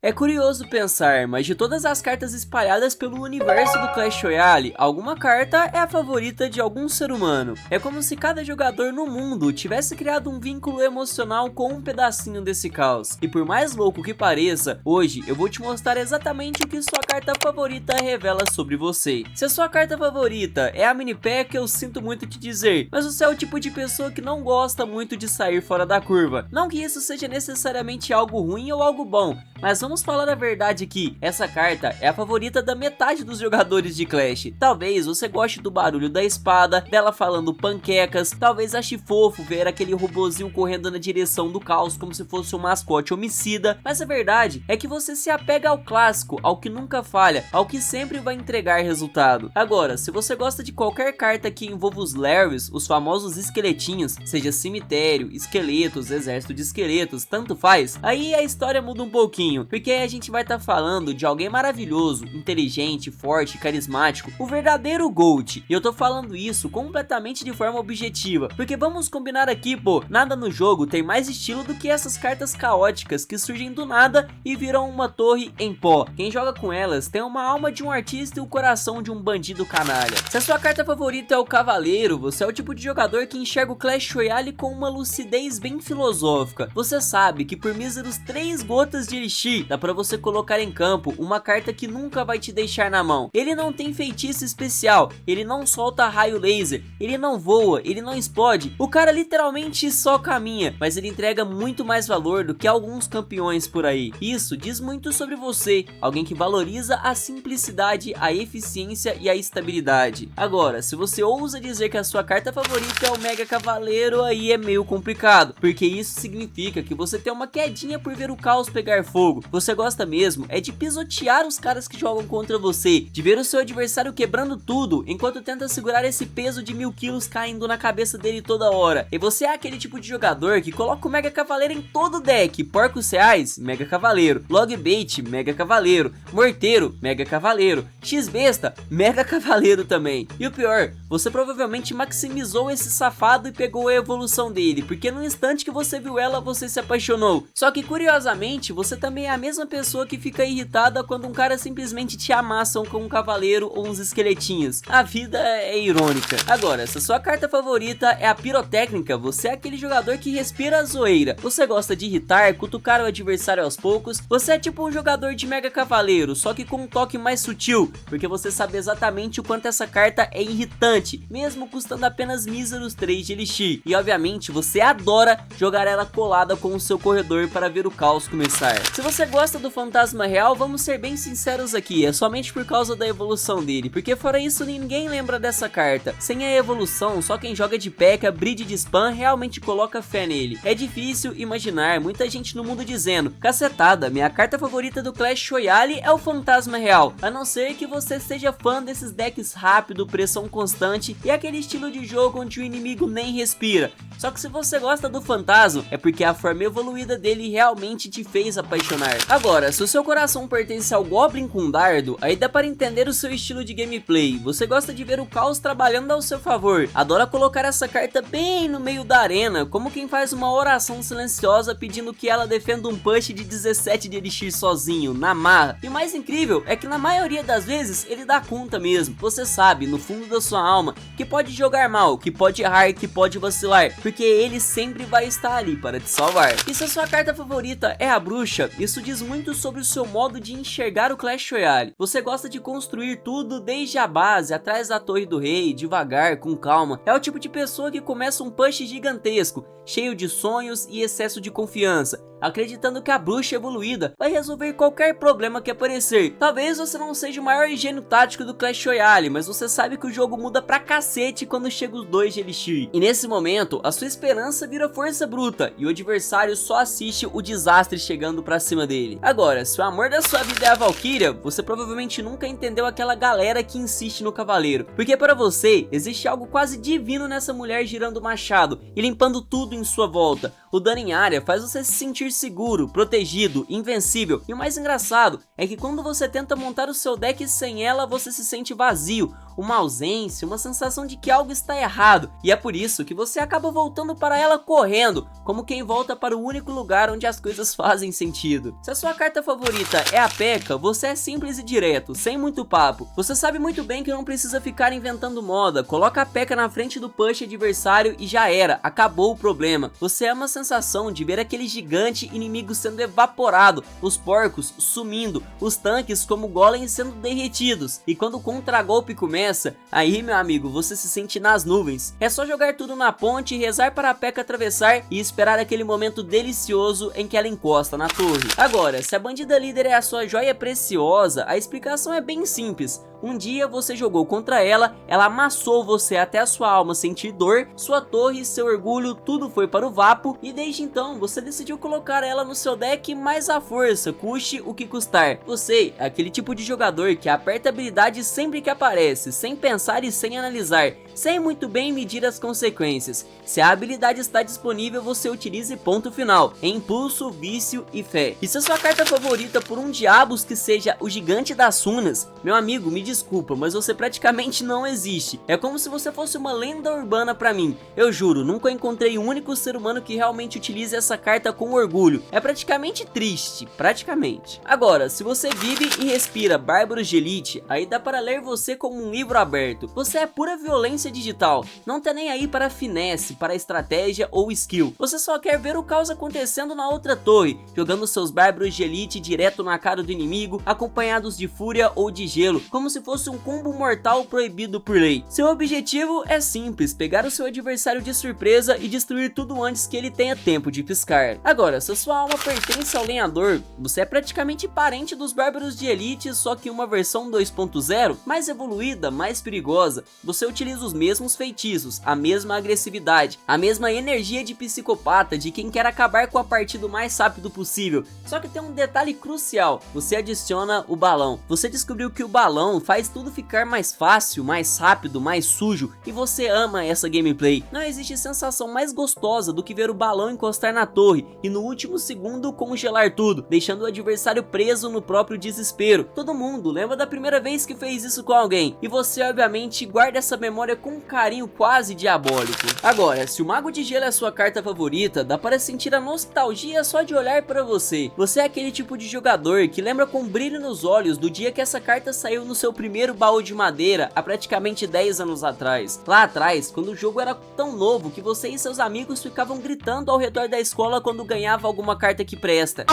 É curioso pensar, mas de todas as cartas espalhadas pelo universo do Clash Royale, alguma carta é a favorita de algum ser humano. É como se cada jogador no mundo tivesse criado um vínculo emocional com um pedacinho desse caos. E por mais louco que pareça, hoje eu vou te mostrar exatamente o que sua carta favorita revela sobre você. Se a sua carta favorita é a Mini P.E.K.K.A, eu sinto muito te dizer, mas você é o tipo de pessoa que não gosta muito de sair fora da curva. Não que isso seja necessariamente algo ruim ou algo bom, mas vamos falar a verdade aqui, essa carta é a favorita da metade dos jogadores de Clash. Talvez você goste do barulho da espada, dela falando panquecas, talvez ache fofo ver aquele robozinho correndo na direção do caos como se fosse um mascote homicida, mas a verdade é que você se apega ao clássico, ao que nunca falha, ao que sempre vai entregar resultado. Agora, se você gosta de qualquer carta que envolva os Larrys, os famosos esqueletinhos, seja cemitério, esqueletos, exército de esqueletos, tanto faz, aí a história muda um pouquinho, porque aí a gente vai estar falando de alguém maravilhoso, inteligente, forte, carismático, o verdadeiro GOAT. E eu tô falando isso completamente de forma objetiva, porque vamos combinar aqui, pô, nada no jogo tem mais estilo do que essas cartas caóticas que surgem do nada e viram uma torre em pó. Quem joga com elas tem uma alma de um artista e o coração de um bandido canalha. Se a sua carta favorita é o Cavaleiro, você é o tipo de jogador que enxerga o Clash Royale com uma lucidez bem filosófica. Você sabe que por míseros 3 gotas de elixir dá pra você colocar em campo uma carta que nunca vai te deixar na mão. Ele não tem feitiço especial, ele não solta raio laser, ele não voa, ele não explode. O cara literalmente só caminha, mas ele entrega muito mais valor do que alguns campeões por aí. Isso diz muito sobre você, alguém que valoriza a simplicidade, a eficiência e a estabilidade. Agora, se você ousa dizer que a sua carta favorita é o Mega Cavaleiro, aí é meio complicado, porque isso significa que você tem uma quedinha por ver o caos pegar fogo. Você gosta mesmo é de pisotear os caras que jogam contra você, de ver o seu adversário quebrando tudo, enquanto tenta segurar esse peso de 1000 quilos caindo na cabeça dele toda hora. E você é aquele tipo de jogador que coloca o Mega Cavaleiro em todo o deck, Porcos Reais, Mega Cavaleiro, Log Bait, Mega Cavaleiro, Morteiro, Mega Cavaleiro, X-Besta, Mega Cavaleiro também. E o pior, você provavelmente maximizou esse safado e pegou a evolução dele, porque no instante que você viu ela, você se apaixonou. Só que curiosamente, você também é a mesma pessoa que fica irritada quando um cara simplesmente te amassam com um cavaleiro ou uns esqueletinhos. A vida é irônica. Agora, se a sua carta favorita é a pirotécnica, você é aquele jogador que respira a zoeira. Você gosta de irritar, cutucar o adversário aos poucos. Você é tipo um jogador de Mega Cavaleiro, só que com um toque mais sutil, porque você sabe exatamente o quanto essa carta é irritante, mesmo custando apenas míseros 3 de elixir. E obviamente você adora jogar ela colada com o seu corredor para ver o caos começar. Se você gosta do Fantasma Real, vamos ser bem sinceros aqui, é somente por causa da evolução dele, porque fora isso ninguém lembra dessa carta. Sem a evolução, só quem joga de P.E.K.K.A, Bridge de spam realmente coloca fé nele. É difícil imaginar muita gente no mundo dizendo: cacetada, minha carta favorita do Clash Royale é o Fantasma Real, a não ser que você seja fã desses decks rápido, pressão constante e aquele estilo de jogo onde o inimigo nem respira. Só que se você gosta do Fantasma, é porque a forma evoluída dele realmente te fez apaixonar. Agora, se o seu coração pertence ao Goblin com dardo, aí dá para entender o seu estilo de gameplay. Você gosta de ver o caos trabalhando ao seu favor, adora colocar essa carta bem no meio da arena, como quem faz uma oração silenciosa pedindo que ela defenda um push de 17 de elixir sozinho, na marra. E o mais incrível é que na maioria das vezes ele dá conta mesmo. Você sabe, no fundo da sua alma, que pode jogar mal, que pode errar, que pode vacilar, porque ele sempre vai estar ali para te salvar. E se a sua carta favorita é a Bruxa, isso diz muito sobre o seu modo de enxergar o Clash Royale. Você gosta de construir tudo desde a base, atrás da Torre do Rei, devagar, com calma. É o tipo de pessoa que começa um push gigantesco, cheio de sonhos e excesso de confiança, acreditando que a bruxa evoluída vai resolver qualquer problema que aparecer. Talvez você não seja o maior gênio tático do Clash Royale, mas você sabe que o jogo muda pra cacete quando chega os 2 de elixir. E nesse momento, a sua esperança vira força bruta e o adversário só assiste o desastre chegando pra cima dele. Agora, se o amor da sua vida é a Valkyria, você provavelmente nunca entendeu aquela galera que insiste no cavaleiro, porque para você existe algo quase divino nessa mulher girando o machado e limpando tudo em sua volta. O dano em área faz você se sentir seguro, protegido, invencível, e o mais engraçado é que quando você tenta montar o seu deck sem ela, você se sente vazio. uma ausência, uma sensação de que algo está errado, e é por isso que você acaba voltando para ela correndo, como quem volta para o único lugar onde as coisas fazem sentido. Se a sua carta favorita é a P.E.K.K.A, você é simples e direto, sem muito papo. Você sabe muito bem que não precisa ficar inventando moda, coloca a P.E.K.K.A na frente do push adversário e já era, acabou o problema. Você ama a sensação de ver aquele gigante inimigo sendo evaporado, os porcos sumindo, os tanques como golems sendo derretidos, e quando o contragolpe começa, aí meu amigo, você se sente nas nuvens. É só jogar tudo na ponte, rezar para a P.E.K.K.A atravessar e esperar aquele momento delicioso em que ela encosta na torre. Agora, se a bandida líder é a sua joia preciosa, a explicação é bem simples. Um dia você jogou contra ela, ela amassou você até a sua alma sentir dor, sua torre, seu orgulho, tudo foi para o vapo, e desde então você decidiu colocar ela no seu deck mais à força, custe o que custar. Você é aquele tipo de jogador que aperta a habilidade sempre que aparece, sem pensar e sem analisar, sem muito bem medir as consequências. Se a habilidade está disponível, você utiliza e ponto final. É impulso, vício e fé. E se a sua carta favorita por um diabos que seja o gigante das runas, meu amigo, me desculpa, mas você praticamente não existe. É como se você fosse uma lenda urbana pra mim. Eu juro, nunca encontrei um único ser humano que realmente utilize essa carta com orgulho. É praticamente triste, praticamente. Agora, se você vive e respira Bárbaros de Elite, aí dá para ler você como um livro aberto. Você é pura violência digital, não tá nem aí para finesse, para estratégia ou skill. Você só quer ver o caos acontecendo na outra torre, jogando seus Bárbaros de Elite direto na cara do inimigo, acompanhados de fúria ou de gelo, como se fosse um combo mortal proibido por lei. Seu objetivo é simples, pegar o seu adversário de surpresa e destruir tudo antes que ele tenha tempo de piscar. Agora, se a sua alma pertence ao lenhador, você é praticamente parente dos Bárbaros de Elite, só que uma versão 2.0, mais evoluída, mais perigosa. Você utiliza os mesmos feitiços, a mesma agressividade, a mesma energia de psicopata, de quem quer acabar com a partida o mais rápido possível. Só que tem um detalhe crucial, você adiciona o balão. Você descobriu que o balão faz tudo ficar mais fácil, mais rápido, mais sujo, e você ama essa gameplay. Não existe sensação mais gostosa do que ver o balão encostar na torre e no último segundo congelar tudo, deixando o adversário preso no próprio desespero. Todo mundo lembra da primeira vez que fez isso com alguém, e você obviamente guarda essa memória com um carinho quase diabólico. Agora, se o Mago de Gelo é a sua carta favorita, dá para sentir a nostalgia só de olhar para você. Você é aquele tipo de jogador que lembra com brilho nos olhos do dia que essa carta saiu no seu primeiro baú de madeira há praticamente 10 anos atrás. Lá atrás, quando o jogo era tão novo que você e seus amigos ficavam gritando ao redor da escola quando ganhava alguma carta que presta.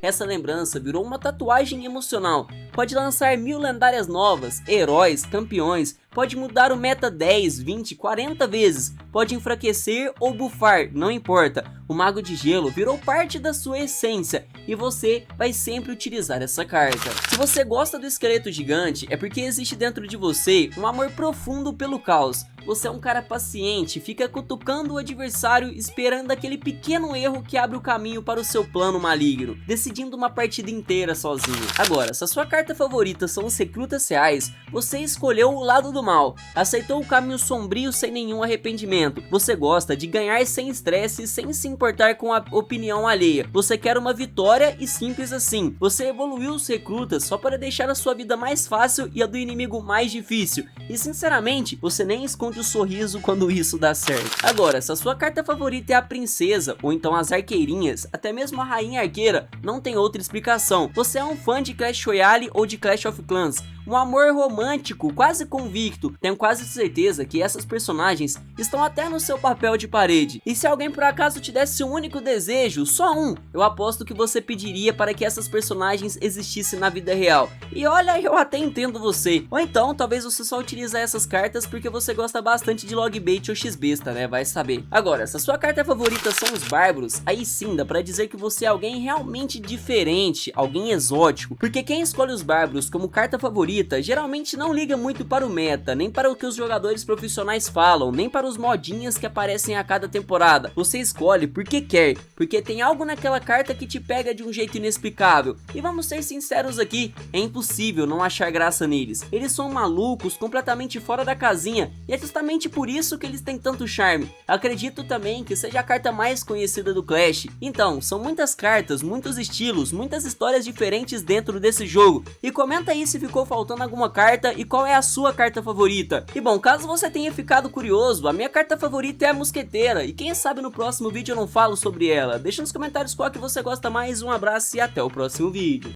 Essa lembrança virou uma tatuagem emocional. Pode lançar 1000 lendárias novas, heróis, campeões, pode mudar o meta 10, 20, 40 vezes, pode enfraquecer ou buffar, não importa. O Mago de Gelo virou parte da sua essência e você vai sempre utilizar essa carta. Se você gosta do esqueleto gigante, é porque existe dentro de você um amor profundo pelo caos. Você é um cara paciente, fica cutucando o adversário esperando aquele pequeno erro que abre o caminho para o seu plano maligno, decidindo uma partida inteira sozinho. Agora, se a sua carta favorita são os recrutas reais, você escolheu o lado do mal, aceitou o caminho sombrio sem nenhum arrependimento. Você gosta de ganhar sem estresse, sem se importar com a opinião alheia. Você quer uma vitória e simples assim. Você evoluiu os recrutas só para deixar a sua vida mais fácil e a do inimigo mais difícil. E sinceramente, você nem esconde o sorriso quando isso dá certo. Agora, se a sua carta favorita é a princesa, ou então as arqueirinhas, até mesmo a rainha arqueira, não tem outra explicação. Você é um fã de Clash Royale ou de Clash of Clans. Um amor romântico, quase convicto. Tenho quase certeza que essas personagens estão até no seu papel de parede. E se alguém por acaso te desse um único desejo, só um, eu aposto que você pediria para que essas personagens existissem na vida real. E olha, eu até entendo você. Ou então, talvez você só utilize essas cartas porque você gosta bastante de logbait ou xbesta, né? Vai saber. Agora, se a sua carta favorita são os bárbaros, aí sim dá pra dizer que você é alguém realmente diferente, alguém exótico. Porque quem escolhe os bárbaros como carta favorita favorita geralmente não liga muito para o meta, nem para o que os jogadores profissionais falam, nem para os modinhas que aparecem a cada temporada. Você escolhe porque quer, porque tem algo naquela carta que te pega de um jeito inexplicável. E vamos ser sinceros aqui, é impossível não achar graça neles. Eles são malucos, completamente fora da casinha, e é justamente por isso que eles têm tanto charme. Acredito também que seja a carta mais conhecida do Clash. Então, são muitas cartas, muitos estilos, muitas histórias diferentes dentro desse jogo. E comenta aí se ficou faltando alguma carta e qual é a sua carta favorita. E bom, caso você tenha ficado curioso, a minha carta favorita é a Mosqueteira, e quem sabe no próximo vídeo eu não falo sobre ela. Deixa nos comentários qual que você gosta mais, um abraço e até o próximo vídeo.